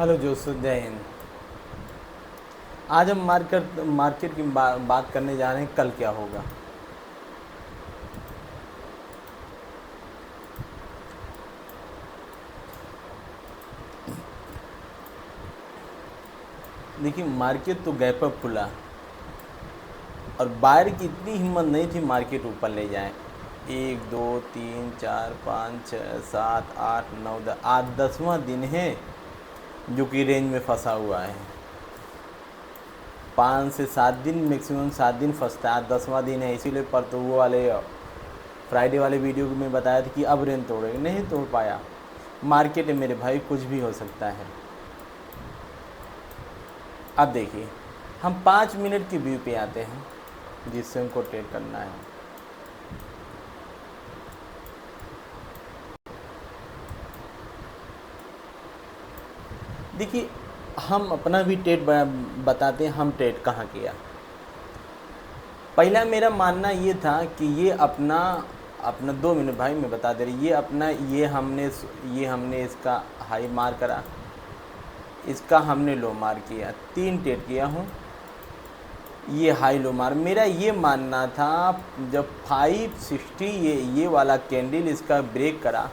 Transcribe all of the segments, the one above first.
Hello जोसुफ, जय हिंद। आज हम मार्केट की बात करने जा रहे हैं, कल क्या होगा। देखिए, मार्केट तो गैप अप खुला और बायर की इतनी हिम्मत नहीं थी मार्केट ऊपर ले जाए। 1 2 3 4 5 6 7 8 9 10, आज 10वां दिन है जो कि रेंज में फंसा हुआ है। 5 से 7 दिन, मैक्सिमम 7 दिन फंसता है, आज 10वां दिन है। इसीलिए पर तो वो वाले फ्राइडे वाले वीडियो में बताया था कि अब रेंज तोड़ेगा, नहीं तोड़ पाया। मार्केट है मेरे भाई, कुछ भी हो सकता है। अब देखिए, हम 5 मिनट की व्यू पे आते हैं जिससे हमको ट्रेड करना है। देखिए, हम अपना भी ट्रेड बताते हैं, हम ट्रेड कहाँ किया। पहला मेरा मानना ये था कि ये अपना अपना 2 मिनट भाई मैं बता दे रही, ये हमने इसका हाई मार करा, इसका हमने लो मार किया, 3 ट्रेड किया हूँ। ये हाई लो मार, मेरा ये मानना था जब 560 ये वाला कैंडल इसका ब्रेक करा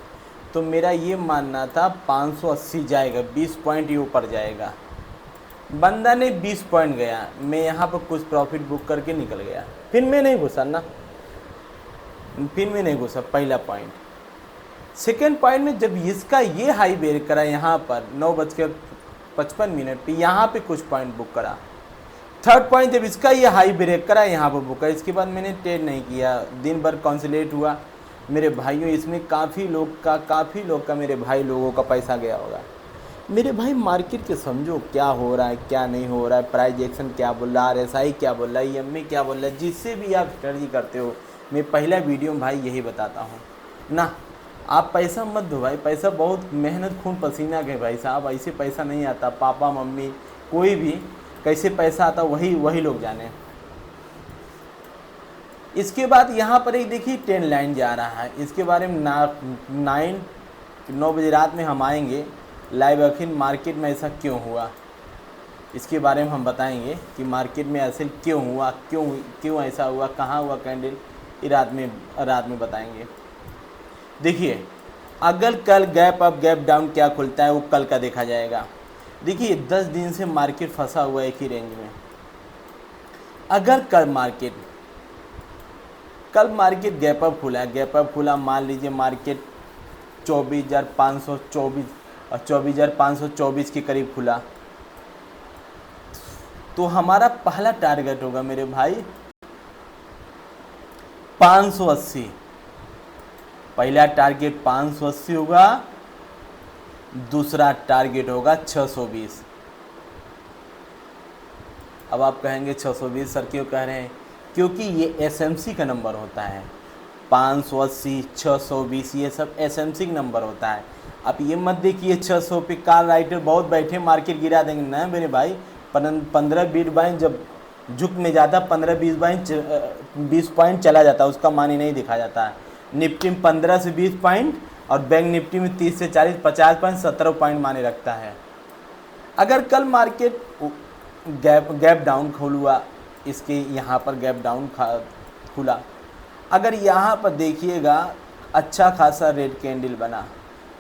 तो मेरा ये मानना था 580 जाएगा, 20 पॉइंट ये ऊपर जाएगा। बंदा ने 20 पॉइंट गया, मैं यहाँ पर कुछ प्रॉफिट बुक करके निकल गया। फिर मैं नहीं घुसा ना, पहला पॉइंट। सेकेंड पॉइंट में जब इसका ये हाई ब्रेक करा यहाँ पर 9:55 पे, यहाँ पे कुछ पॉइंट बुक करा। थर्ड पॉइंट जब इसका ये हाई ब्रेक करा यहाँ पर बुक करा, इसके बाद मैंने ट्रेड नहीं किया। दिन भर कॉन्सुलेट हुआ मेरे भाइयों, इसमें काफ़ी लोग का मेरे भाई लोगों का पैसा गया होगा। मेरे भाई मार्केट के समझो क्या हो रहा है क्या नहीं हो रहा है, प्राइस एक्शन क्या बोल रहा है, RSI क्या बोल रहा है, EMA क्या बोल रहा है, जिससे भी आप स्टडी करते हो। मैं पहला वीडियो में भाई यही बताता हूँ ना, आप पैसा मत दो भाई, पैसा बहुत मेहनत खून पसीना के भाई साहब, ऐसे पैसा नहीं आता। पापा मम्मी कोई भी कैसे पैसा आता वही लोग जाने। इसके बाद यहाँ पर एक देखिए 10 लाइन जा रहा है, इसके बारे में 9 बजे रात में हम आएंगे लाइव। आखिर मार्केट में ऐसा क्यों हुआ, इसके बारे में हम बताएंगे कि मार्केट में ऐसे क्यों हुआ, क्यों ऐसा हुआ, कहाँ हुआ कैंडल, ये रात में बताएंगे। देखिए, अगर कल गैप अप गैप डाउन क्या खुलता है वो कल का देखा जाएगा। देखिए, 10 दिन से मार्केट फंसा हुआ है एक ही रेंज में। अगर कल मार्केट गैप अप खुला, मान लीजिए मार्केट 24,524 के करीब खुला, तो हमारा पहला टारगेट होगा मेरे भाई 580। पहला टारगेट 580 होगा, दूसरा टारगेट होगा 620। अब आप कहेंगे 620 सर क्यों कह रहे हैं, क्योंकि ये SMC का नंबर होता है। 580 620 ये सब SMC का नंबर होता है। अब ये मत देखिए 600 पे कार राइटर बहुत बैठे मार्केट गिरा देंगे, ना मेरे भाई। 15-20 पॉइंट जब झुक में जाता, 15-20 पॉइंट चला जाता, उसका मानी नहीं दिखा जाता है। निफ्टी में 15 से 20 पॉइंट और बैंक निफ्टी में 30 से 40 50 पॉइंट 17 पॉइंट माने रखता है। अगर कल मार्केट गैप डाउन खुला, इसके यहाँ पर गैप डाउन खुला, अगर यहाँ पर देखिएगा अच्छा खासा रेड कैंडल बना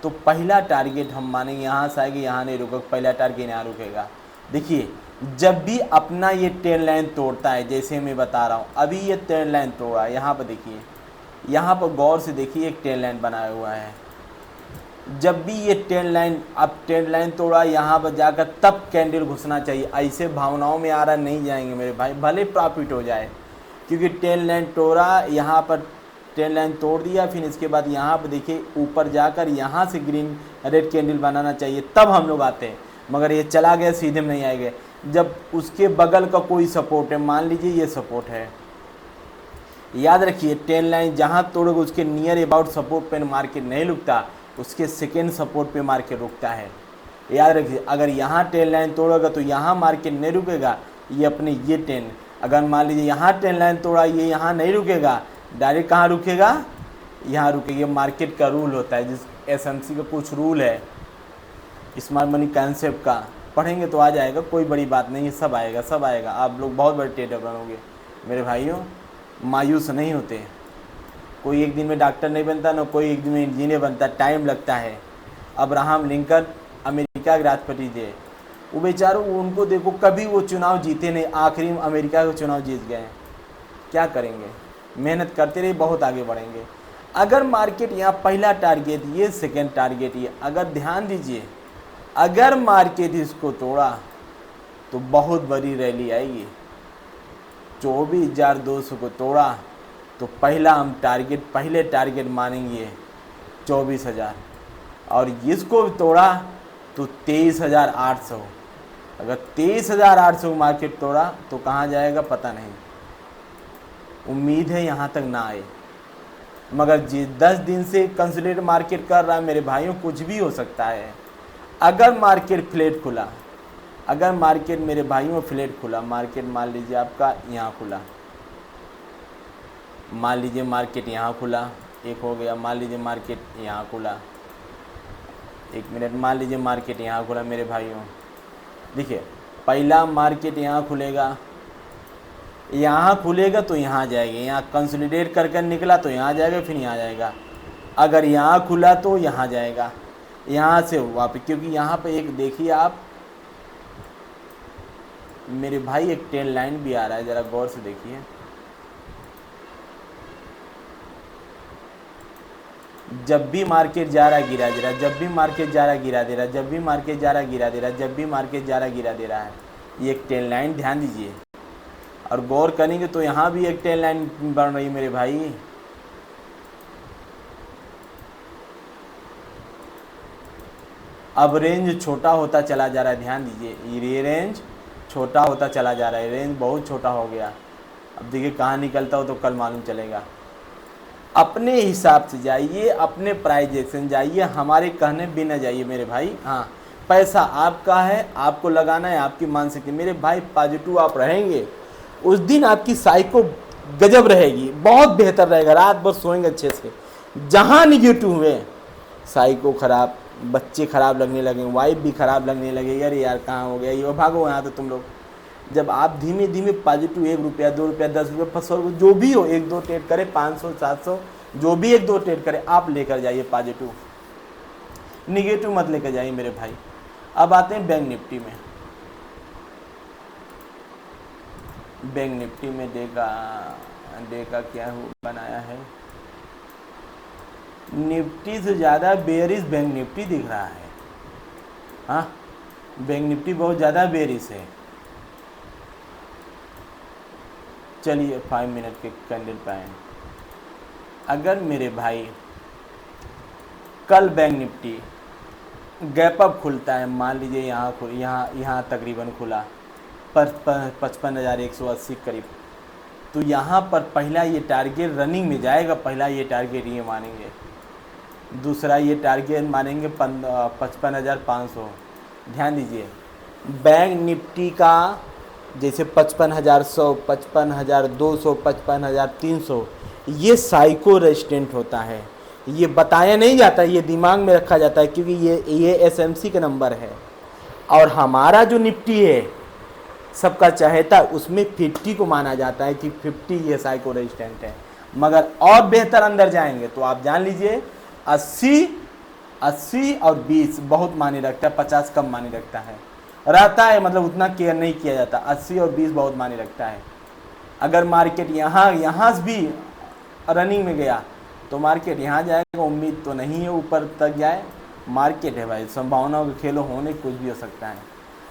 तो पहला टारगेट हम मानेंगे यहाँ से आएगी, यहाँ नहीं रुकेगा, पहला टारगेट यहाँ रुकेगा। देखिए, जब भी अपना ये 10 लाइन तोड़ता है, जैसे मैं बता रहा हूँ अभी ये 10 लाइन तोड़ा है, यहाँ पर देखिए, यहाँ पर गौर से देखिए एक 10 लाइन बनाया हुआ है। जब भी ये 10 लाइन तोड़ा यहाँ पर जाकर तब कैंडल घुसना चाहिए। ऐसे भावनाओं में आ रहा नहीं जाएंगे मेरे भाई, भले प्रॉफिट हो जाए, क्योंकि 10 लाइन तोड़ा, यहाँ पर 10 लाइन तोड़ दिया, फिर इसके बाद यहाँ पर देखिए ऊपर जाकर यहाँ से ग्रीन रेड कैंडल बनाना चाहिए तब हम लोग आते हैं, मगर ये चला गया, सीधे में नहीं आएंगे। जब उसके बगल का कोई सपोर्ट है, मान लीजिए ये सपोर्ट है, याद रखिए 10 लाइन जहाँ तोड़ोगे उसके नियर अबाउट सपोर्ट पे मार्केट नहीं रुकता, उसके सेकेंड सपोर्ट पे मार्केट रुकता है। याद रखिए, अगर यहाँ 10 लाइन तोड़ोगा तो यहाँ मार्केट नहीं रुकेगा, ये अपने ये 10, अगर मान लीजिए यहाँ 10 लाइन तोड़ा, ये यहाँ नहीं रुकेगा, डायरेक्ट कहाँ रुकेगा, यहाँ रुकेगा। मार्केट का रूल होता है, जिस SMC का कुछ रूल है, स्मार्ट मनी कॉन्सेप्ट का पढ़ेंगे तो आ जाएगा, कोई बड़ी बात नहीं है, सब आएगा सब आएगा। आप लोग बहुत बड़े ट्रेडर बनोगे मेरे भाइयों। मायूस नहीं होते, कोई एक दिन में डॉक्टर नहीं बनता, ना कोई एक दिन में इंजीनियर बनता, टाइम लगता है। अब्राहम लिंकन अमेरिका के राष्ट्रपति थे, वो बेचारों उनको देखो कभी वो चुनाव जीते नहीं, आखिरी में अमेरिका का चुनाव जीत गए। क्या करेंगे, मेहनत करते रहिए, बहुत आगे बढ़ेंगे। अगर मार्केट यहाँ पहला टारगेट ये, सेकंड टारगेट ये, अगर ध्यान दीजिए, अगर मार्केट इसको तोड़ा तो बहुत बड़ी रैली आएगी। 24,200 को तोड़ा तो पहले टारगेट मानेंगे 24,000, और इसको तोड़ा तो 23,800। अगर 23,800 मार्केट तोड़ा तो कहाँ जाएगा पता नहीं, उम्मीद है यहाँ तक ना आए। मगर 10 दिन से कंसोलिडेट मार्केट कर रहा है मेरे भाइयों, कुछ भी हो सकता है। अगर मार्केट फ्लैट खुला, अगर मार्केट मेरे भाइयों फ्लैट खुला, मार्केट मान लीजिए आपका यहाँ खुला, मान लीजिए मार्केट यहाँ खुला, एक हो गया, मान लीजिए मार्केट यहाँ खुला, एक मिनट, मान लीजिए मार्केट यहाँ खुला मेरे भाइयों। देखिए पहला मार्केट यहाँ खुलेगा, यहाँ खुलेगा तो यहाँ जाएगा, यहाँ कंसोलिडेट कर निकला तो यहाँ जाएगा, फिर यहाँ जाएगा। अगर यहाँ खुला तो यहाँ जाएगा, यहाँ से वापस, क्योंकि यहाँ पे एक देखिए आप मेरे भाई, एक ट्रेन लाइन भी आ रहा है, ज़रा गौर से देखिए। जब भी मार्केट जा रहा है गिरा दे रहा है, जब भी मार्केट जा रहा है गिरा दे रहा है, जब भी मार्केट जा रहा है गिरा दे रहा है, जब भी मार्केट जा रहा है गिरा दे रहा है। ये एक ट्रेन लाइन, ध्यान दीजिए और गौर करेंगे तो यहाँ भी एक ट्रेन लाइन बन रही मेरे भाई। अब रेंज छोटा होता चला जा रहा है, ध्यान दीजिए, ये रेंज छोटा होता चला जा रहा है, रेंज बहुत छोटा हो गया। अब देखिए कहाँ निकलता हो तो कल मालूम चलेगा। अपने हिसाब से जाइए, अपने प्राइजेशन जाइए, हमारे कहने बिना जाइए मेरे भाई। हाँ, पैसा आपका है, आपको लगाना है, आपकी मानसिकता। मेरे भाई पॉजिटिव आप रहेंगे, उस दिन आपकी साइको गजब रहेगी, बहुत बेहतर रहेगा, रात भर सोएंगे अच्छे से। जहाँ निगेटिव हुए, साइको खराब, बच्चे खराब लगने लगे, वाइफ भी खराब लगने लगे, अरे यार कहाँ हो गया ये, भागो यहाँ तो तुम लोग। जब आप धीमे धीमे पॉजिटिव, 1 रुपया 2 रुपया 10 रुपया 500 जो भी हो, 1-2 ट्रेड करे, 500 700 जो भी 1-2 ट्रेड करे, आप लेकर जाइए पॉजिटिव, निगेटिव मत लेकर जाइए मेरे भाई। अब आते हैं बैंक निफ्टी में। बैंक निफ्टी में डे का क्या बनाया है, निफ्टी से ज़्यादा बेयरिश बैंक निफ्टी दिख रहा है। हाँ, बैंक निफ्टी बहुत ज़्यादा बेयरिश है। चलिए 5 मिनट के कैंडल पे आए। अगर मेरे भाई कल बैंक निफ्टी गैप अप खुलता है, मान लीजिए यहाँ तकरीबन खुला पर 55,180 करीब, तो यहाँ पर पहला ये टारगेट रनिंग में जाएगा, पहला ये टारगेट ये मानेंगे, दूसरा ये टारगेट मानेंगे 55,500। ध्यान दीजिए, बैंक निफ्टी का जैसे 55,100, 55,200, 55,300 ये साइको रेजिस्टेंट होता है। ये बताया नहीं जाता, ये दिमाग में रखा जाता है, क्योंकि ये एसएमसी का नंबर है। और हमारा जो निफ्टी है सबका चहेता, उसमें 50 को माना जाता है कि 50 ये साइको रेजिस्टेंट है। मगर और बेहतर अंदर जाएंगे तो आप जान लीजिए 80 और 20 बहुत माने रखता है, 50 कम माने रखता है, रहता है, मतलब उतना केयर नहीं किया जाता। 80 और 20 बहुत माने रखता है। अगर मार्केट यहाँ से भी रनिंग में गया तो मार्केट यहाँ जाएगा, उम्मीद तो नहीं है ऊपर तक जाए, मार्केट है भाई, संभावनाओं के खेलों होने कुछ भी हो सकता है।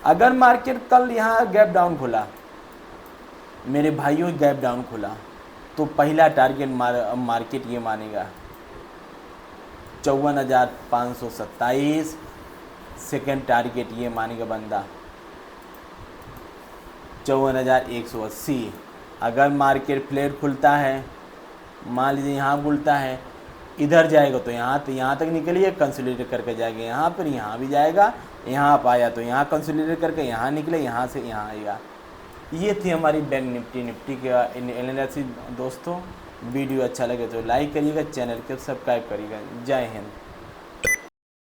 अगर मार्केट कल यहाँ गैप डाउन खुला मेरे भाइयों, गैप डाउन खुला तो पहला टारगेट मार्केट ये मानेगा 54,527, सेकेंड टारगेट ये मानेगा बंदा 54,180। अगर मार्केट फ्लैट खुलता है, मान लीजिए यहाँ खुलता है, इधर जाएगा तो यहाँ तक निकलिए, कंसोलिडेट करके जाएगा यहाँ पर, यहाँ भी जाएगा, यहाँ आप आया तो यहाँ कंसोलिडेट करके यहाँ निकले, यहाँ से यहाँ आएगा। ये थी हमारी बैंक निफ्टी का एनालिसिस। दोस्तों वीडियो अच्छा लगे तो लाइक करिएगा, चैनल को सब्सक्राइब करिएगा। जय हिंद।